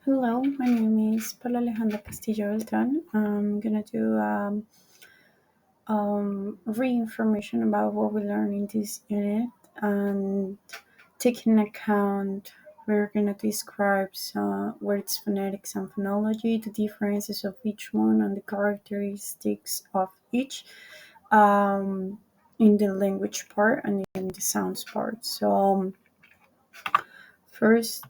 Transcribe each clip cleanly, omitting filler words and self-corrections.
Hello, my name is Paula Alejandra Castillo Beltran. I'm gonna do re-information about what we learned in this unit, and taking account we're gonna describe some words, phonetics, and phonology, the differences of each one, and the characteristics of each um, in the language part and in the sounds part. First,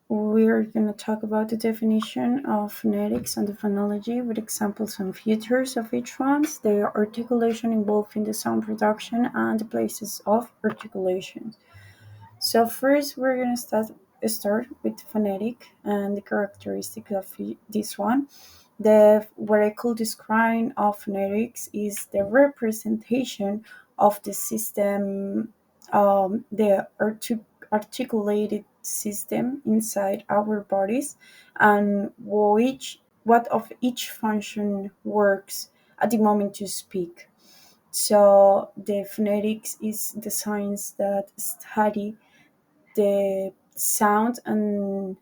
we're going to talk about the definition of phonetics and the phonology with examples and features of each one, the articulation involved in the sound production, and the places of articulation. So first, we're going to start with phonetic and the characteristics of this one. The what I could describe of phonetics is the representation of the system, the articulated system inside our bodies, and what of each function works at the moment to speak. So the phonetics is the science that study the sound and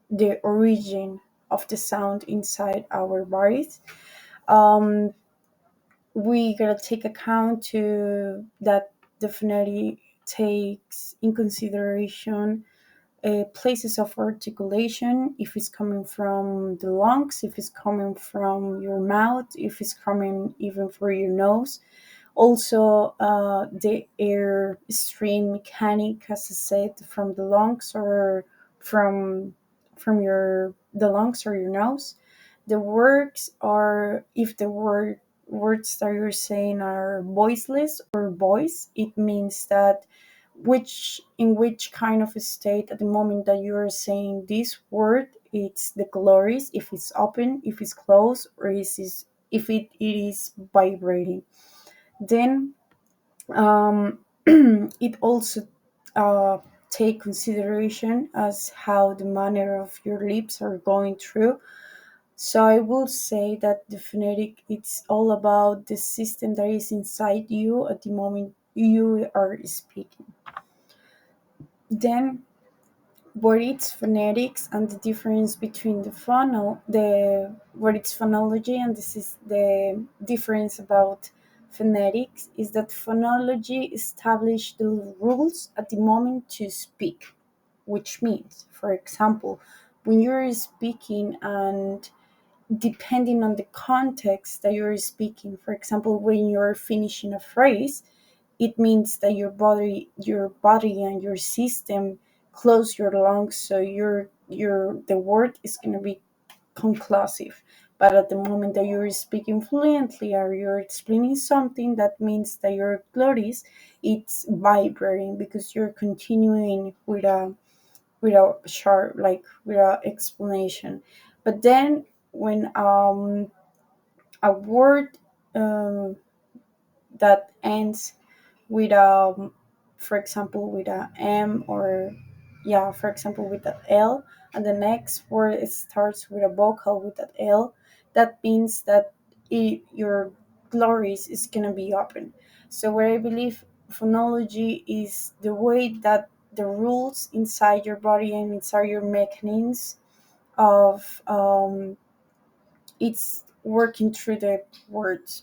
the origin of the sound inside our bodies. Um, we gotta take account to that the phonetic takes in consideration places of articulation, if it's coming from the lungs, if it's coming from your mouth, if it's coming even for your nose. Also, the air stream mechanic, as I said, from the lungs or from your the lungs or your nose. The words are if the words that you're saying are voiceless or voice, it means that which kind of a state at the moment that you are saying this word, it's the glories, if it's open, if it's closed, or if it is vibrating. Then it also uh, take consideration as how the manner of your lips are going through. So I will say that the phonetic, it's all about the system that is inside you at the moment you are speaking. Then what it's phonetics and the difference between the what it's phonology, and this is the difference about phonetics, is that phonology establishes the rules at the moment to speak, which means, for example, when you're speaking and depending on the context that you're speaking, for example, when you're finishing a phrase, it means that your body and your system close your lungs, so your the word is going to be conclusive. But at the moment that you're speaking fluently or you're explaining something, that means that your glottis, it's vibrating because you're continuing with a sharp, like with a explanation. But then when a word um, that ends with for example, with a M, or yeah, for example, with that L, and the next word it starts with a vocal with that L, that means that your glories is gonna be open. So what I believe phonology is the way that the rules inside your body and inside your mechanisms of it's working through the words.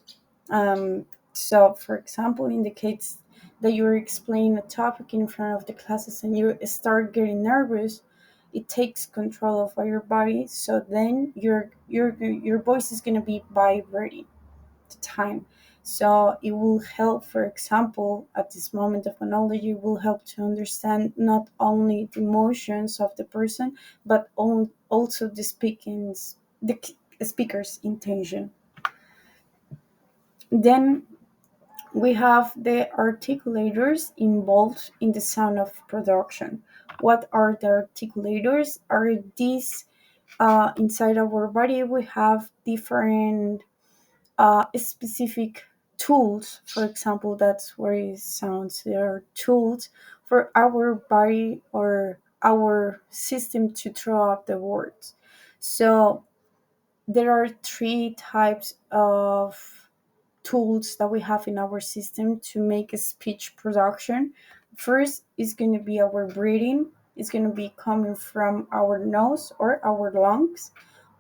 So, for example, indicates that you're explaining a topic in front of the classes and you start getting nervous. It takes control of your body, so then your voice is gonna be vibrating the time. So it will help, for example, at this moment of analogy, will help to understand not only the emotions of the person, but also the speaker's intention. Then we have the articulators involved in the sound of production. What are the articulators? Are these inside our body? We have different specific tools. For example, that's where it sounds. There are tools for our body or our system to throw out the words. So there are three types of tools that we have in our system to make a speech production. First is going to be our breathing. is going to be coming from our nose or our lungs,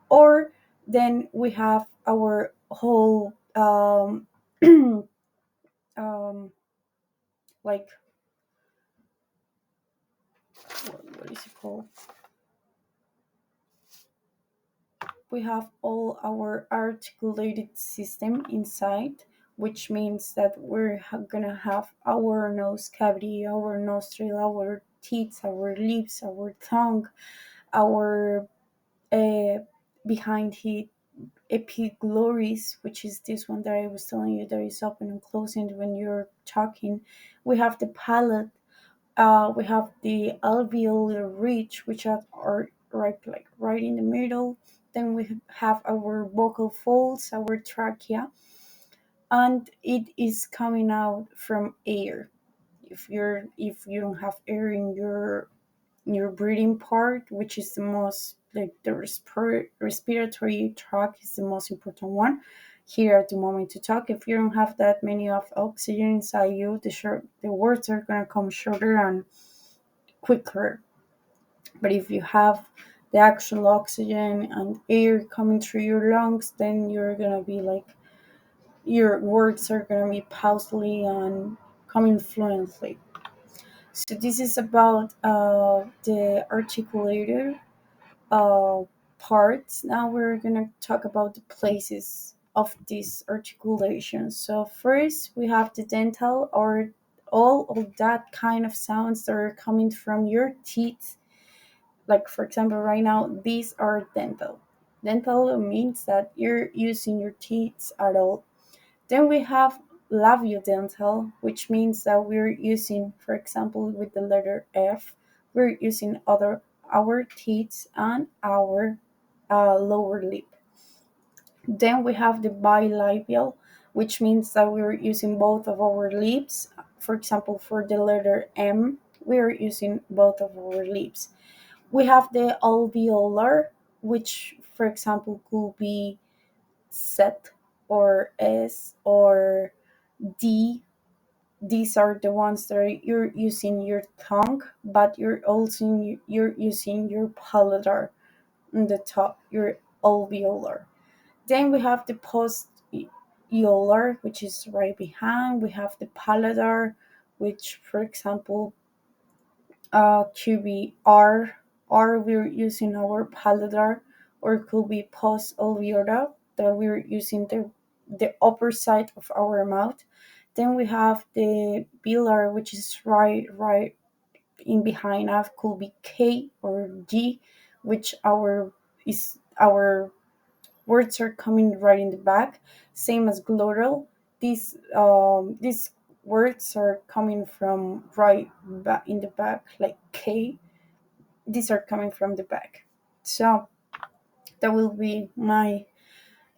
or then we have our whole um, like what is it called? We have all our articulated system inside, which means that we're gonna have our nose cavity, our nostril, our teeth, our lips, our tongue, our uh, behind it epiglottis, which is this one that I was telling you that is open and closing when you're talking. We have the palate. We have the alveolar ridge, which are right in the middle. Then we have our vocal folds, our trachea, and it is coming out from air. If you don't have air in your breathing part, which is the most like the respiratory tract is the most important one here at the moment to talk. If you don't have that many of oxygen inside you, the words are gonna come shorter and quicker. But if you have the actual oxygen and air coming through your lungs, then you're gonna be like your words are gonna be pausely and coming fluently. So this is about the articulator uh, parts. Now we're gonna talk about the places of this articulation. So first we have the dental, or all of that kind of sounds that are coming from your teeth. Like for example, right now these are dental. Dental means that you're using your teeth at all. Then we have labiodental, which means that we're using, for example, with the letter F, we're using other our teeth and our lower lip. Then we have the bilabial, which means that we're using both of our lips. For example, for the letter M, we're using both of our lips. We have the alveolar, which, for example, could be Z or S or D. These are the ones that you're using your tongue, but you're using your palatar on the top, your alveolar. Then we have the post-eolar, which is right behind. We have the palatar, which, for example, could be R we're using our palatar, or it could be post alveolar that we're using the upper side of our mouth. Then we have the velar, which is right in behind us, could be K or G, which our words are coming right in the back, same as glottal. These words are coming from right back in the back, like K. These are coming from the back. So that will be my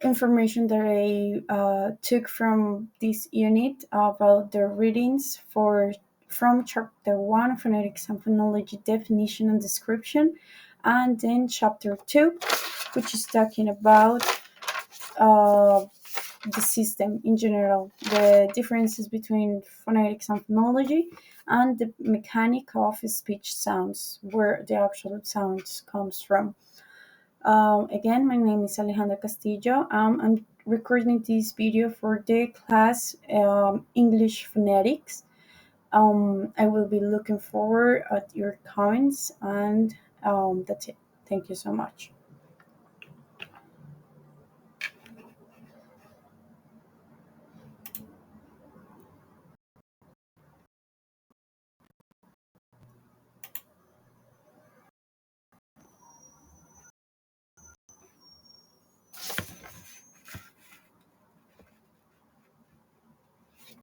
information that I took from this unit about the readings for from chapter 1, phonetics and phonology, definition and description, and then chapter 2, which is talking about uh, the system in general, the differences between phonetics and phonology, and the mechanic of speech sounds, where the actual sounds comes from. Again, my name is Alejandra Castillo. I'm recording this video for the class English Phonetics. I will be looking forward at your comments, and that's it. Thank you so much.